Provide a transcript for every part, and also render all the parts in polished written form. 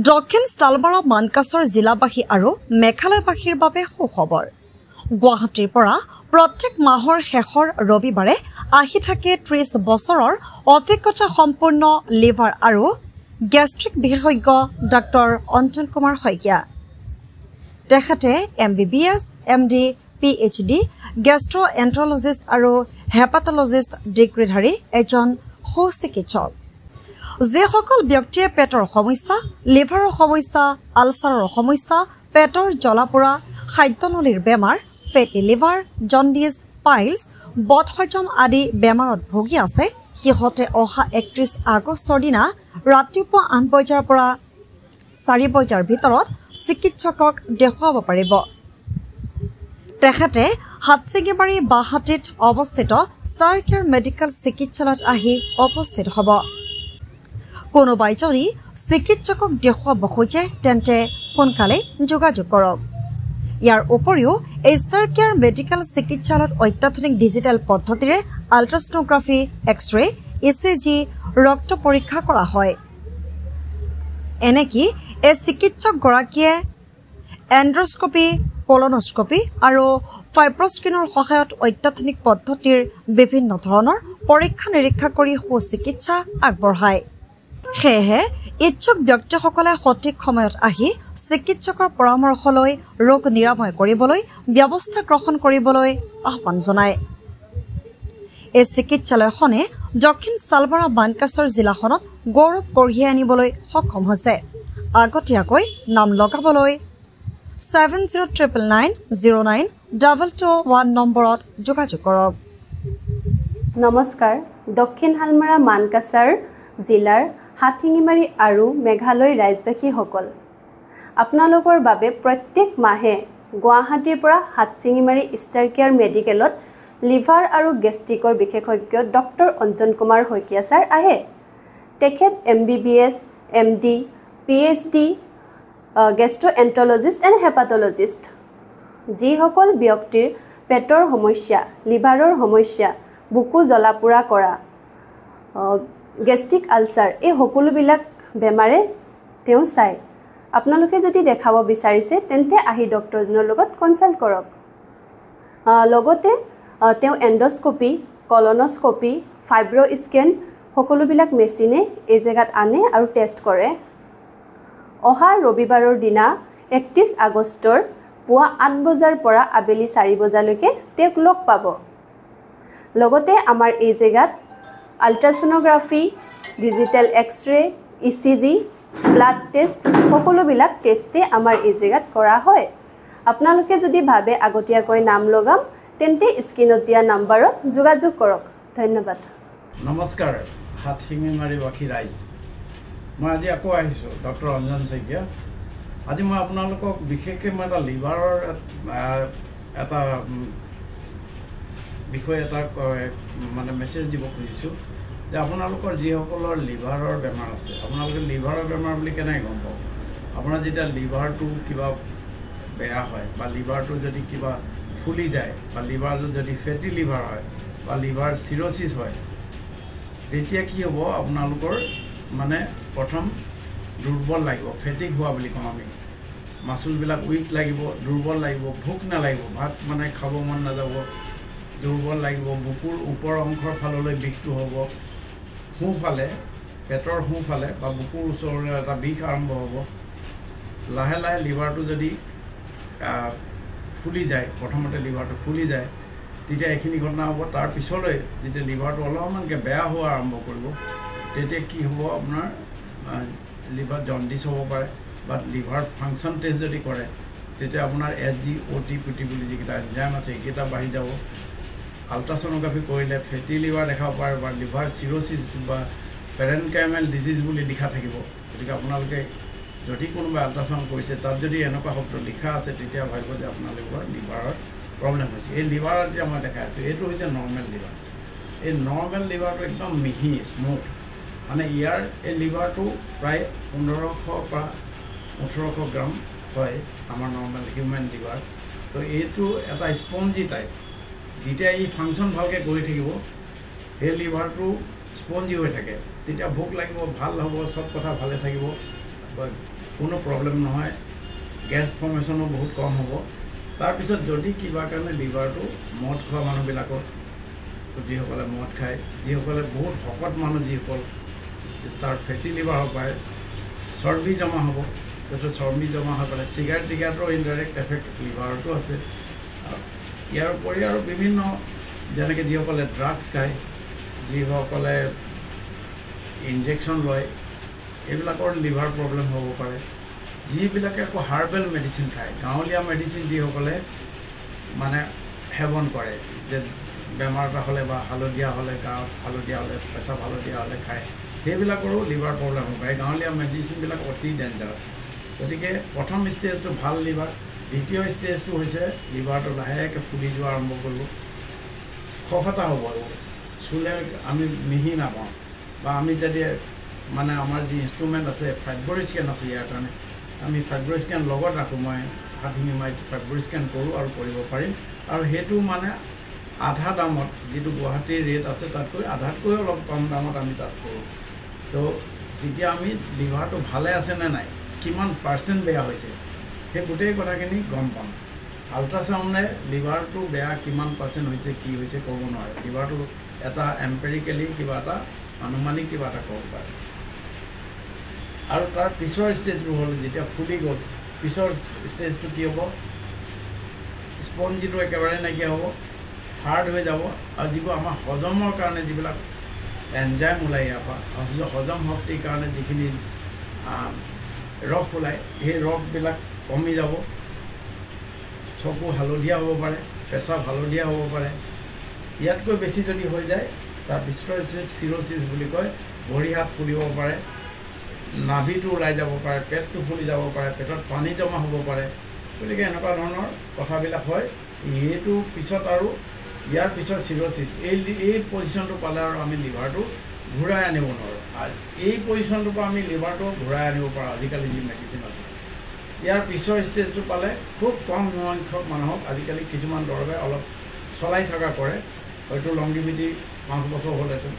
দক্ষিণ চালবাৰা মানকাছৰ জিলাবাসী আৰু মেঘালয়বাসীৰ বাবে সুখবৰ গুৱাহাটীৰ পৰা প্ৰত্যেক মাহৰ শেষৰ ৰবিবাৰে আহি থাকে 30 বছৰৰ অভিজ্ঞতা সম্পূৰ্ণ লিভাৰ আৰু গেষ্ট্ৰিক বিশেষজ্ঞ ডাক্তৰ অঞ্জন কুমাৰ শইকীয়া তেখেতে MBBS MD PhD গেষ্ট্ৰ'এন্ট্ৰলজিষ্ট আৰু হেপাটলজিষ্ট ডিগ্ৰীধাৰী এজন সুচিকিৎসক যিসকল ব্যক্তিয়ে পেটৰ সমস্যা লিভাৰৰ সমস্যা আলচাৰৰ সমস্যা পেটৰ জ্বলা-পোৰা খাদ্যনলীৰ বেমাৰ ফেটি লিভাৰ জণ্ডিছ পাইলছ বদহজম আদি বেমাৰত ভুগি আছে সিহঁতে অহা 31 আগষ্টৰ দিনা ৰাতিপুৱা 8 বজাৰ পৰা 4 বজাৰ ভিতৰত চিকিৎসকক দেখুৱাব পাৰিব তেখেতে হাতচিঙিবাৰী বাহাটিত অৱস্থিত ষ্টাৰ কেয়াৰ মেডিকেল চিকিৎসালয়ত আহি উপস্থিত হ'ব কোনোবাই যদি চিকিৎসকক দেখুৱাব খোজে তেন্তে সোনকালে যোগাযোগ কৰক ইয়াৰ উপৰিও ষ্টাৰ কেয়াৰ মেডিকেল চিকিৎসালয়ত অত্যাধুনিক ডিজিটেল পদ্ধতিৰে আল্ট্ৰাছনোগ্ৰাফি এক্স-ৰে ECG ৰক্ত পৰীক্ষা কৰা হয় এনেকি এই চিকিৎসকগৰাকীয়ে এণ্ড্ৰস্কপি কলনোস্কপি আৰু ফাইব্ৰস্কিনৰ সহায়ত অত্যাধুনিক পদ্ধতিৰ বিভিন্ন ধৰণৰ পৰীক্ষা নিৰীক্ষা কৰি সুচিকিৎসা আগবঢ়ায় সেয়েহে ইচ্ছুক ব্যক্তিসকলে সঠিক সময়ত আহি চিকিৎসকৰ পৰামৰ্শ লৈ ৰোগ নিৰাময় কৰিবলৈ ব্যৱস্থা গ্ৰহণ কৰিবলৈ আহ্বান জনায় এই চিকিৎসালয়খনে দক্ষিণ চালবাৰা মানকাছৰ জিলাখনত গৌৰৱ কঢ়িয়াই আনিবলৈ সক্ষম হৈছে আগতীয়াকৈ নাম লগাবলৈ 7099092221 নম্বৰত যোগাযোগ কৰক নমস্কাৰ দক্ষিণ হালমাৰা মানকাছাৰ জিলাৰ হাথিঙিমাৰী আৰু মেঘালয় ৰাজ্যবাসীসকল আপোনালোকৰ বাবে প্ৰত্যেক মাহে গুৱাহাটীৰ পৰা হাথিঙিমাৰী ষ্টাৰ কেয়াৰ মেডিকেলত লিভাৰ আৰু গেষ্ট্ৰিকৰ বিশেষজ্ঞ ডক্টৰ অঞ্জন কুমাৰ শইকীয়া ছাৰ আহে তেখেত MBBS MD PhD গেষ্ট্ৰ'এন্ট্ৰলজিষ্ট এণ্ড হেপাটলজিষ্ট যিসকল ব্যক্তিৰ পেটৰ সমস্যা লিভাৰৰ সমস্যা বুকু জ্বলা-পোৰা কৰা গেষ্ট্ৰিক আলচাৰ এই সকলোবিলাক বেমাৰে তেওঁ চায় আপোনালোকে যদি দেখাব বিচাৰিছে তেন্তে আহি ডক্টৰজনৰ লগত কনচাল্ট কৰক লগতে তেওঁ এণ্ডস্কপি কলনোস্কপি ফাইব্ৰ স্কেন সকলোবিলাক মেচিনে এই জেগাত আনে আৰু টেষ্ট কৰে অহা ৰবিবাৰৰ দিনা 31 আগষ্টৰ পুৱা 8 বজাৰ পৰা আবেলি 4 বজালৈকে তেওঁক লগ পাব লগতে আমাৰ এই জেগাত ultrasonography digital X-ray ECG blood test সকলোবিলাক টেষ্টে আমাৰ এই জেগাত কৰা হয় আপোনালোকে যদি ভাবে আগতীয়াকৈ নাম লগাম তেন্তে স্ক্ৰীনত দিয়া নম্বৰত যোগাযোগ কৰক ধন্যবাদ নমস্কাৰ হাথিঙিমাৰীবাসী ৰাইজ মই আজি আকৌ আহিছোঁ ডক্টৰ অঞ্জন শইকীয়া আজি মই আপোনালোকক বিশেষকৈ মই এটা লিভাৰৰ এটা বিষয় এটা মানে মেছেজ দিব খুজিছোঁ যে আপোনালোকৰ যিসকলৰ লিভাৰৰ বেমাৰ আছে আপোনালোকে লিভাৰৰ বেমাৰ বুলি কেনেকৈ গম পাব আপোনাৰ যেতিয়া লিভাৰটো কিবা বেয়া হয় বা লিভাৰটো যদি কিবা ফুলি যায় বা লিভাৰটো যদি ফেটি লিভাৰ হয় বা লিভাৰ চিৰ'চিছ হয় তেতিয়া কি হ'ব আপোনালোকৰ মানে প্ৰথম দুৰ্বল লাগিব ফেটিক হোৱা বুলি কওঁ আমি মাচুলবিলাক উইক লাগিব দুৰ্বল লাগিব ভোক নালাগিব ভাত মানে খাব মন নাযাব দুৰ্বল লাগিব বুকুৰ ওপৰ অংশৰ ফাললৈ বিষটো হ'ব সোঁফালে পেটৰ সোঁফালে বা বুকুৰ ওচৰলৈ এটা বিষ আৰম্ভ হ'ব লাহে লাহে লিভাৰটো যদি ফুলি যায় প্ৰথমতে লিভাৰটো ফুলি যায় তেতিয়া এইখিনি ঘটনা হ'ব তাৰ পিছলৈ যেতিয়া লিভাৰটো অলপমানকৈ বেয়া হোৱা আৰম্ভ কৰিব তেতিয়া কি হ'ব আপোনাৰ লিভাৰ জণ্ডিছ হ'ব পাৰে বা লিভাৰ ফাংচন টেষ্ট যদি কৰে তেতিয়া আপোনাৰ SGOT বুলি যিকেইটা এনজাইম আছে সেইকেইটা বাঢ়ি যাব আল্ট্ৰাছনোগ্ৰাফি কৰিলে ফেটি লিভাৰ দেখাব পাৰে বা লিভাৰ চিৰ'চিছ বা পেৰেনকাইমেল ডিজিজ বুলি লিখা থাকিব গতিকে আপোনালোকে যদি কোনোবাই আল্ট্ৰাচাউণ্ড কৰিছে তাত যদি এনেকুৱা শব্দ লিখা আছে তেতিয়া ভাবিব যে আপোনালোকৰ লিভাৰৰ প্ৰব্লেম হৈছে এই লিভাৰত যেতিয়া মই দেখাই আছোঁ এইটো হৈছে নৰ্মেল লিভাৰ এই নৰ্মেল লিভাৰটো একদম মিহি স্মুথ মানে ইয়াৰ এই লিভাৰটো প্ৰায় 1500 পৰা 1800 গ্ৰাম হয় আমাৰ নৰ্মেল হিউমেন লিভাৰ তো এইটো এটা স্পঞ্জি টাইপ যেতিয়া এই ফাংচন ভালকৈ কৰি থাকিব সেই লিভাৰটো স্পঞ্জি হৈ থাকে তেতিয়া ভোক লাগিব ভাল হ'ব সব কথা ভালে থাকিব কোনো প্ৰব্লেম নহয়, গেছ ফৰ্মেশ্যনো বহুত কম হ'ব। তাৰপিছত যদি কিবা কাৰণে লিভাৰটো মদ খোৱা মানুহবিলাকৰ, যিসকলে মদ খায়, যিসকলে বহুত শকত মানুহ, যিসকল তাৰ ফেটি লিভাৰ হ'ব পাৰে, চৰ্বি জমা হ'ব, তাৰপিছত চৰ্বি জমা হৈ পেলাই চিগাৰেট টিগাৰেটৰ ইনডাইৰেক্ট এফেক্ট লিভাৰতো আছে। ইয়াৰ উপৰি আৰু বিভিন্ন যেনেকৈ যিসকলে ড্ৰাগছ খায়, যিসকলে ইনজেকশ্যন লয়, এইবিলাকৰ লিভাৰ প্ৰব্লেম হ'ব পাৰে। যিবিলাকে আকৌ হাৰ্বেল মেডিচিন খায়, গাঁৱলীয়া মেডিচিন যিসকলে মানে সেৱন কৰে, যে বেমাৰ এটা হ'লে বা হালধীয়া হ'লে, গাঁৱত হালধীয়া হ'লে, পেচাব হালধীয়া হ'লে খায়, সেইবিলাকৰো লিভাৰ প্ৰব্লেম হ'ব পাৰে। গাঁৱলীয়া মেডিচিনবিলাক অতি ডেঞ্জাৰাছ। গতিকে প্ৰথম ষ্টেজটো ভাল লিভাৰ, দ্বিতীয় ষ্টেজটো হৈছে লিভাৰটো লাহেকৈ ফুলি যোৱা আৰম্ভ কৰিব, খহটা হ'ব, চুলে আমি মিহি নাপাওঁ, বা আমি যদি মানে আমাৰ যি ইনষ্ট্ৰুমেণ্ট আছে ফাইব্ৰ স্কেন আছে, ইয়াৰ কাৰণে আমি ফাইব্ৰ স্কেন লগত ৰাখোঁ। মই হাতখিনি মাৰি ফাইব্ৰ স্কেন কৰোঁ আৰু কৰিব পাৰিম। আৰু সেইটো মানে আধা দামত, যিটো গুৱাহাটীৰ ৰেট আছে তাতকৈ আধাতকৈ অলপ কম দামত আমি তাত কৰোঁ। তো তেতিয়া আমি লিভাৰটো ভালে আছে নে নাই, কিমান পাৰ্চেণ্ট বেয়া হৈছে, সেই গোটেই কথাখিনি গম পাম। আল্ট্ৰাচাউণ্ডে লিভাৰটো বেয়া কিমান পাৰ্চেণ্ট হৈছে, কি হৈছে ক'ব নোৱাৰে। লিভাৰটো এটা এম্পেৰিকেলি কিবা এটা আনুমানিক কিবা এটা ক'ব পাৰে। আৰু তাৰ পিছৰ ষ্টেজটো হ'ল যেতিয়া ফুলি গ'ল, পিছৰ ষ্টেজটো কি হ'ব, স্পঞ্জিটো একেবাৰে নাইকিয়া হ'ব, হাৰ্ড হৈ যাব। আৰু যিবোৰ আমাৰ হজমৰ কাৰণে যিবিলাক এনজাইম ওলায় ইয়াৰ পৰা, হজম শক্তিৰ কাৰণে যিখিনি ৰস ওলায়, সেই ৰসবিলাক কমি যাব। চকু হালধীয়া হ'ব পাৰে, পেচাব হালধীয়া হ'ব পাৰে। ইয়াতকৈ বেছি যদি হৈ যায়, তাৰপিছৰ চিৰ'চিছ বুলি কয়, ভৰি হাত ফুলিব পাৰে, নাভিটো ওলাই যাব পাৰে, পেটটো ফুলি যাব পাৰে, পেটত পানী জমা হ'ব পাৰে। গতিকে এনেকুৱা ধৰণৰ কথাবিলাক হয়। এইটো পিছত আৰু ইয়াৰ পিছত চিৰ'চিছ, এই পজিশ্যনটো পালে আৰু আমি লিভাৰটো ঘূৰাই আনিব নোৱাৰোঁ। আৰু এই পজিশ্যনটোৰ পৰা আমি লিভাৰটো ঘূৰাই আনিব পাৰোঁ আজিকালি যি মেডিচিন আছে। ইয়াৰ পিছৰ ষ্টেজটো পালে খুব কম সংখ্যক মানুহক আজিকালি কিছুমান দৰৱে অলপ চলাই থকা কৰে, হয়তো লংজিভিটি 5 বছৰ হ'লেতো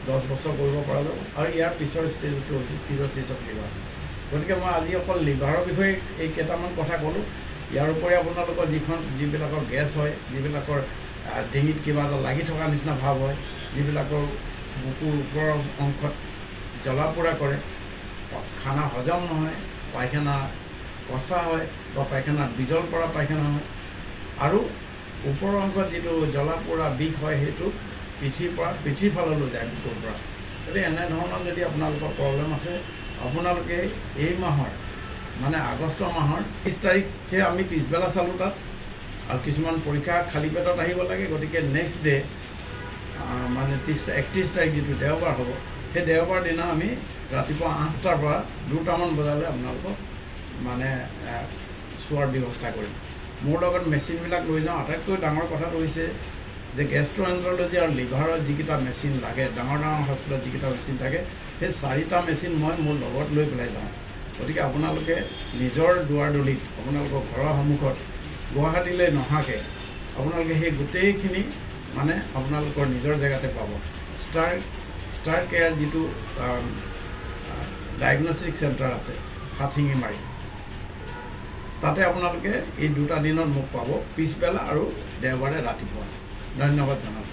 10 বছৰ কৰিব পৰা যাব। আৰু ইয়াৰ পিছৰ ষ্টেজটো হৈছে চিৰ'চিছ অফ লিভাৰ। গতিকে মই আজি অকল লিভাৰৰ বিষয়ে এই কেইটামান কথা ক'লোঁ। ইয়াৰ উপৰি আপোনালোকৰ যিবিলাকৰ গেছ হয়, যিবিলাকৰ ডিঙিত কিবা এটা লাগি থকা নিচিনা ভাৱ হয়, যিবিলাকৰ বুকুৰ ওপৰৰ অংশত জ্বলা পোৰা কৰে, খানা হজম নহয়, পায়খানা কচা হয় বা পায়খানাত বিজল পৰা পায়খানা হয়, আৰু ওপৰৰ অংশত যিটো জ্বলা পোৰা বিষ হয়, সেইটো পিঠিৰ ফাললৈ যায় বুকুৰ পৰা। গতিকে এনেধৰণৰ যদি আপোনালোকৰ প্ৰব্লেম আছে, আপোনালোকে এই মাহৰ মানে আগষ্ট মাহৰ 30 তাৰিখে আমি পিছবেলা চালোঁ তাত, আৰু কিছুমান পৰীক্ষা খালী পেটত আহিব লাগে। গতিকে নেক্সট ডে মানে 31 তাৰিখ যিটো দেওবাৰ হ'ব, সেই দেওবাৰ দিনা আমি ৰাতিপুৱা 8টাৰ পৰা 2টামান বজালৈ আপোনালোকক মানে চোৱাৰ ব্যৱস্থা কৰিম। মোৰ লগত মেচিনবিলাক লৈ যাওঁ। আটাইতকৈ ডাঙৰ কথাটো হৈছে যে গেষ্ট্ৰ'এন্টাৰলজি আৰু লিভাৰৰ যিকেইটা মেচিন লাগে, ডাঙৰ হস্পিটেলত যিকেইটা মেচিন থাকে, সেই 4টা মেচিন মই মোৰ লগত লৈ পেলাই যাওঁ। গতিকে আপোনালোকে নিজৰ দুৱাৰদলিত, আপোনালোকৰ ঘৰৰ সন্মুখত গুৱাহাটীলৈ নহাকৈ আপোনালোকে সেই গোটেইখিনি মানে আপোনালোকৰ নিজৰ জেগাতে পাব। ষ্টাৰ কেয়াৰ যিটো ডায়েগনষ্টিক চেণ্টাৰ আছে হাতশিঙিমাৰী, তাতে আপোনালোকে এই 2টা দিনত মোক পাব, পিছবেলা আৰু দেওবাৰে ৰাতিপুৱা। ধন্যবাদ জনালোঁ।